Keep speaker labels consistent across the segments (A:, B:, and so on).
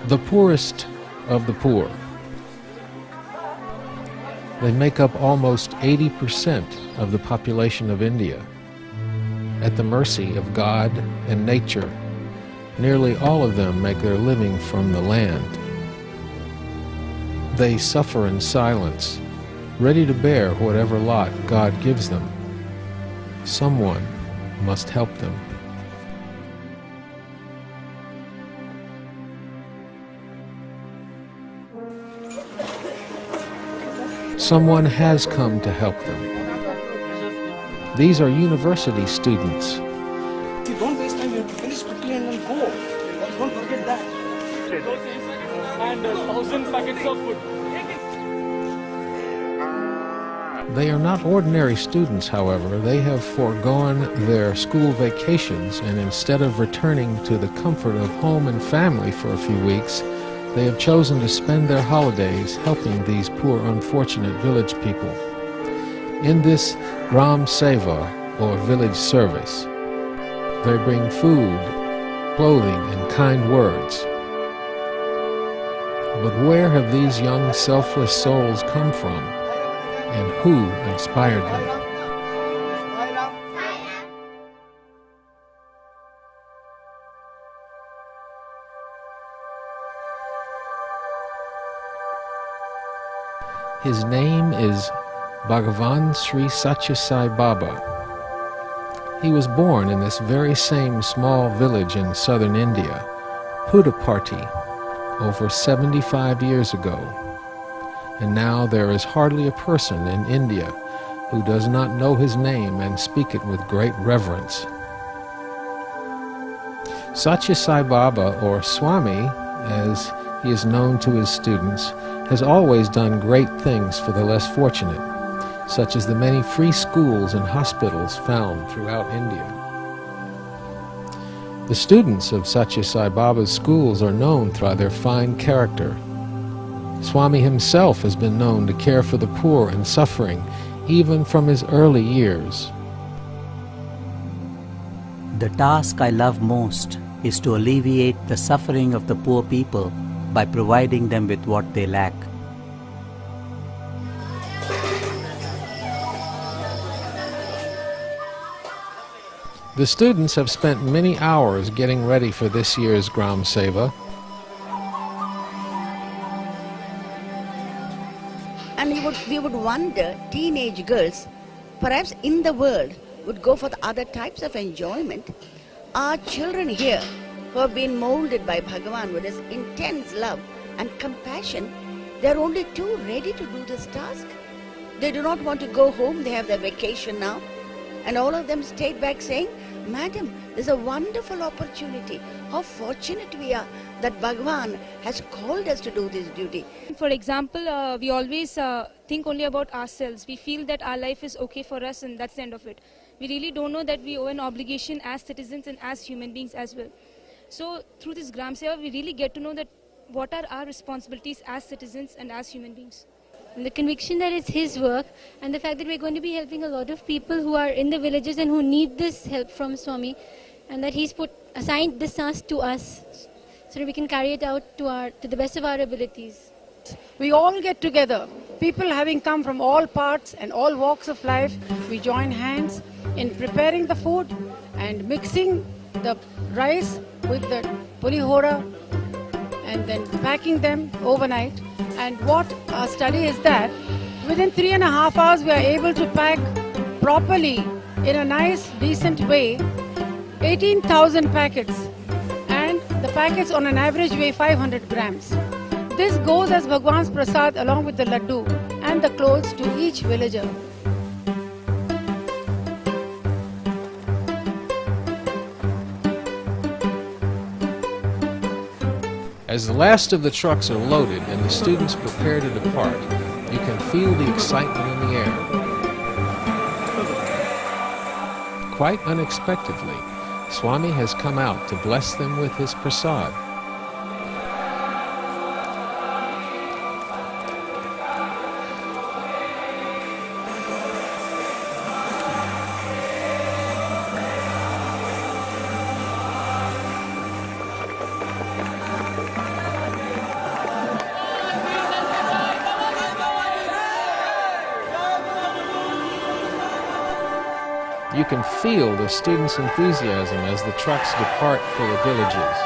A: The poorest of the poor. They make up almost 80% of the population of India. At the mercy of God and nature, nearly all of them make their living from the land. They suffer in silence, ready to bear whatever lot God gives them. Someone must help them. Someone has come to help them. These are university students.
B: Don't waste time, you finish quickly and then go. Don't forget that. And 1,000 packets of food.
A: They are not ordinary students, however. They have foregone their school vacations, and instead of returning to the comfort of home and family for a few weeks, they have chosen to spend their holidays helping these poor, unfortunate village people. In this Grama Seva, or village service, they bring food, clothing, and kind words. But where have these young, selfless souls come from, and who inspired them? His name is Bhagavan Sri Sathya Sai Baba. He was born in this very same small village in southern India, Puttaparthi, over 75 years ago. And now there is hardly a person in India who does not know his name and speak it with great reverence. Sathya Sai Baba, or Swami, as he is known to his students, has always done great things for the less fortunate, such as the many free schools and hospitals found throughout India. The students of Sathya Sai Baba's schools are known through their fine character. Swami himself has been known to care for the poor and suffering, even from his early years.
C: The task I love most is to alleviate the suffering of the poor people by providing them with what they lack.
A: The students have spent many hours getting ready for this year's Grama Seva.
D: And we would wonder, teenage girls, perhaps in the world, would go for the other types of enjoyment. Our children here, who have been molded by Bhagavan with his intense love and compassion, they are only too ready to do this task. They do not want to go home, they have their vacation now. And all of them stayed back saying, Madam, there's a wonderful opportunity. How fortunate we are that Bhagavan has called us to do this duty.
E: For example, we always think only about ourselves. We feel that our life is okay for us and that's the end of it. We really don't know that we owe an obligation as citizens and as human beings as well. So through this Grama Seva, we really get to know that what are our responsibilities as citizens and as human beings.
F: And the conviction that it's his work, and the fact that we're going to be helping a lot of people who are in the villages and who need this help from Swami, and that he's assigned this task to us so that we can carry it out to the best of our abilities.
G: We all get together, people having come from all parts and all walks of life. We join hands in preparing the food and mixing the rice with the pulihora and then packing them overnight. And what our study is that within 3.5 hours we are able to pack properly in a nice decent way 18,000 packets, and the packets on an average weigh 500 grams. This goes as Bhagwan's prasad along with the laddu and the clothes to each villager.
A: As the last of the trucks are loaded and the students prepare to depart, you can feel the excitement in the air. Quite unexpectedly, Swami has come out to bless them with his prasad. You can feel the students' enthusiasm as the trucks depart for the villages.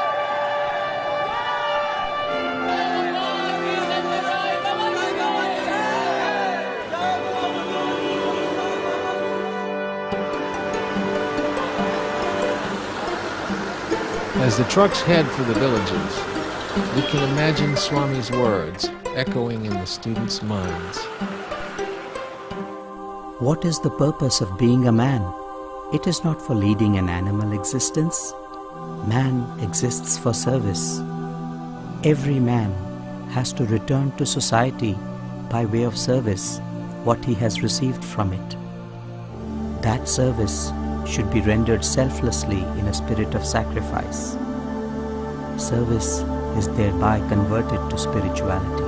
A: As the trucks head for the villages, we can imagine Swami's words echoing in the students' minds.
C: What is the purpose of being a man? It is not for leading an animal existence. Man exists for service. Every man has to return to society by way of service what he has received from it. That service should be rendered selflessly in a spirit of sacrifice. Service is thereby converted to spirituality.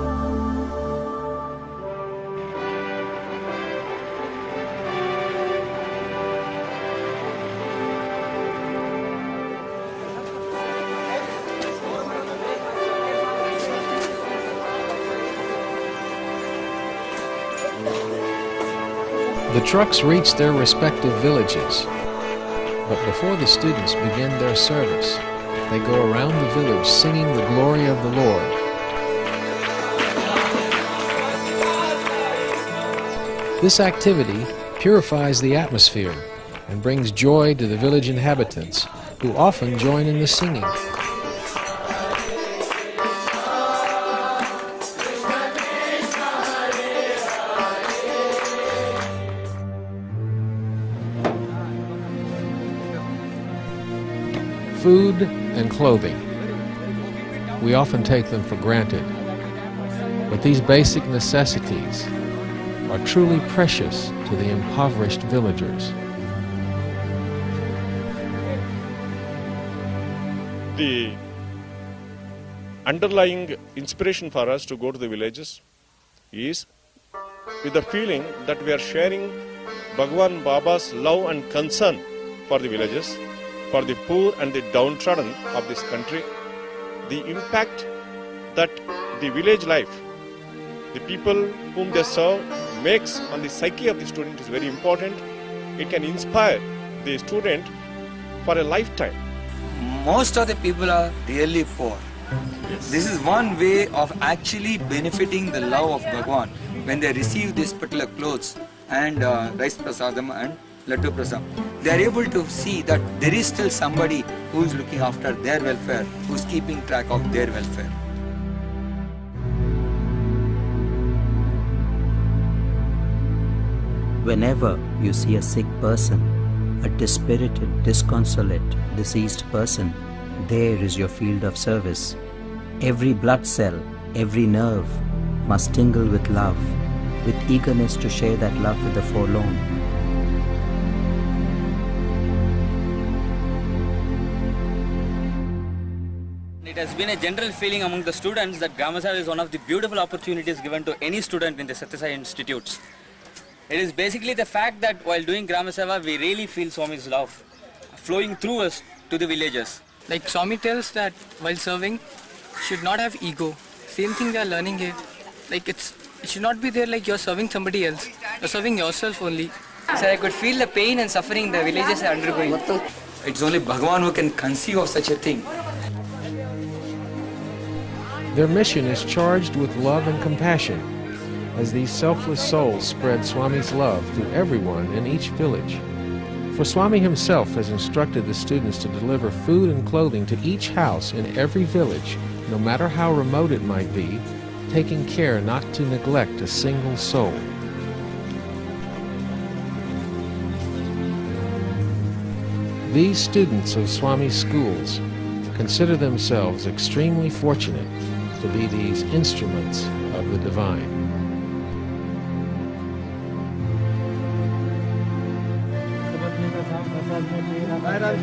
A: The trucks reach their respective villages, but before the students begin their service, they go around the village singing the glory of the Lord. This activity purifies the atmosphere and brings joy to the village inhabitants, who often join in the singing. Food and clothing. We often take them for granted, but these basic necessities are truly precious to the impoverished villagers.
H: The underlying inspiration for us to go to the villages is with the feeling that we are sharing Bhagavan Baba's love and concern for the villages, for the poor and the downtrodden of this country. The impact that the village life, the people whom they serve, makes on the psyche of the student is very important. It can inspire the student for a lifetime.
I: Most of the people are really poor. Yes. This is one way of actually benefiting the love of Bhagavan when they receive these particular clothes and rice prasadam and Laddu Prasam. They are able to see that there is still somebody who is looking after their welfare, who is keeping track of their welfare.
C: Whenever you see a sick person, a dispirited, disconsolate, deceased person, there is your field of service. Every blood cell, every nerve must tingle with love, with eagerness to share that love with the forlorn.
J: It has been a general feeling among the students that Grama Seva is one of the beautiful opportunities given to any student in the Sathya institutes. It is basically the fact that while doing Grama Seva, we really feel Swami's love flowing through us to the villagers.
K: Like Swami tells that while serving, should not have ego. Same thing we are learning here. Like it should not be there like you're serving somebody else. You're serving yourself only.
L: So I could feel the pain and suffering the villagers are undergoing.
I: It's only Bhagavan who can conceive of such a thing.
A: Their mission is charged with love and compassion, as these selfless souls spread Swami's love to everyone in each village. For Swami himself has instructed the students to deliver food and clothing to each house in every village, no matter how remote it might be, taking care not to neglect a single soul. These students of Swami's schools consider themselves extremely fortunate to be these instruments of the divine.
B: Bayram